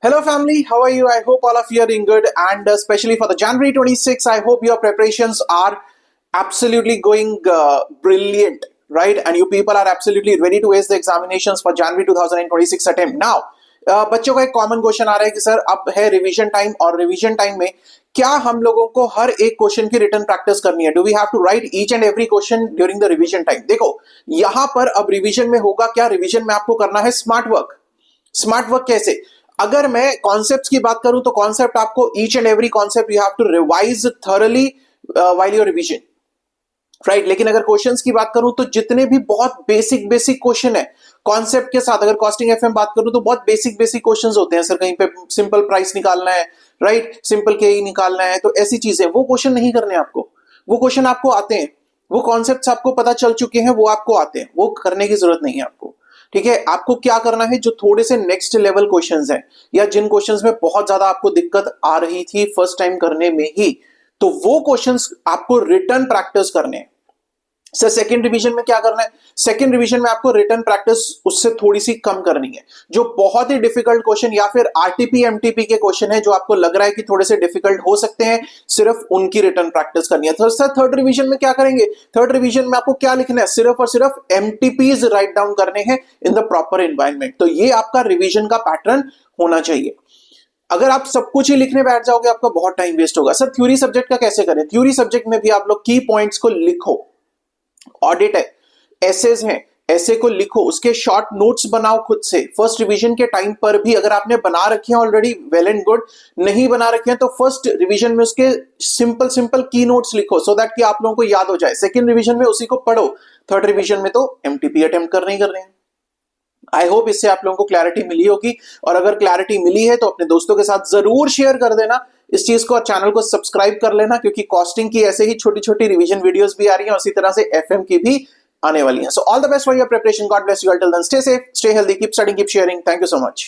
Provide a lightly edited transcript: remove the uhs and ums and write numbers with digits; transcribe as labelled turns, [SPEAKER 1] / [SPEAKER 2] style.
[SPEAKER 1] Hello, family. How are you? I hope all of you are doing good, and especially for the January 26th, I hope your preparations are absolutely going brilliant, right? And you people are absolutely ready to ace the examinations for January 2026 attempt. Now, बच्चों का एक common question आ रहा है कि sir अब है revision time और revision time में क्या हम लोगों को हर एक क्वेश्चन की रिटर्न प्रैक्टिस करनी है? Do we have to write each and every question during the revision time? देखो, यहां पर अब रिवीजन में होगा क्या, रिवीजन में आपको करना है स्मार्ट वर्क। स्मार्ट वर्क कैसे? अगर मैं कॉन्सेप्ट्स की बात करूं तो कॉन्सेप्ट आपको each and every concept you have to revise thoroughly while your revision, right. लेकिन अगर क्वेश्चंस की बात करूं तो जितने भी बहुत बेसिक बेसिक क्वेश्चन है कॉन्सेप्ट के साथ, अगर कॉस्टिंग एफएम बात करूं तो बहुत बेसिक बेसिक क्वेश्चंस होते हैं। सर कहीं पे सिंपल प्राइस निकालना है, राइट, सिंपल के निकालना है, तो ऐसी चीजें, वो क्वेश्चन नहीं करने आपको। वो क्वेश्चन आपको आते हैं, वो कॉन्सेप्ट्स आपको पता चल चुके हैं, वो आपको आते हैं, वो करने की जरूरत नहीं है आपको। ठीक है, आपको क्या करना है, जो थोड़े से नेक्स्ट लेवल क्वेश्चंस हैं या जिन क्वेश्चंस में बहुत ज्यादा आपको दिक्कत आ रही थी फर्स्ट टाइम करने में ही, तो वो क्वेश्चंस आपको रिटर्न प्रैक्टिस करने हैं। सर सेकंड रिवीजन में क्या करना है? सेकंड रिवीजन में आपको रिटर्न प्रैक्टिस उससे थोड़ी सी कम करनी है। जो बहुत ही डिफिकल्ट क्वेश्चन या फिर आरटीपी एमटीपी के क्वेश्चन है जो आपको लग रहा है कि थोड़े से डिफिकल्ट हो सकते हैं, सिर्फ उनकी रिटर्न प्रैक्टिस करनी है। तो सर थर्ड रिवीजन में क्या करेंगे? थर्ड रिवीजन में आपको क्या लिखना है? सिर्फ और सिर्फ एमटीपीज राइट डाउन करने हैं इन द प्रॉपर एनवायरमेंट। तो ये आपका रिवीजन का पैटर्न होना चाहिए। अगर आप सब कुछ ही लिखने बैठ जाओगे आपका बहुत टाइम वेस्ट होगा। सर थ्योरी सब्जेक्ट का कैसे करें? थ्योरी सब्जेक्ट में भी आप लोग की पॉइंट्स को लिखो। ऑडिट है, एसेज हैं, ऐसे को लिखो, उसके शॉर्ट नोट्स बनाओ खुद से। फर्स्ट रिवीजन के टाइम पर भी अगर आपने बना रखे हैं ऑलरेडी, वेल एंड गुड। नहीं बना रखे हैं तो फर्स्ट रिवीजन में उसके सिंपल सिंपल की नोट्स लिखो सो दैट कि आप लोगों को याद हो जाए। सेकंड रिवीजन में उसी को पढ़ो, थर्ड रिवीजन में तो एमटीपी अटेम्प्ट करने ही करने हैं। आई होप इससे आप लोगों को क्लैरिटी मिली होगी, और अगर क्लैरिटी मिली है तो अपने दोस्तों के साथ जरूर शेयर कर देना इस चीज को, और चैनल को सब्सक्राइब कर लेना, क्योंकि कॉस्टिंग की ऐसे ही छोटी छोटी रिवीजन वीडियोस भी आ रही हैं, उसी तरह से एफएम की भी आने वाली हैं। So all the best for your preparation, God bless you, till then stay safe, stay healthy, keep studying, keep sharing. Thank you so much.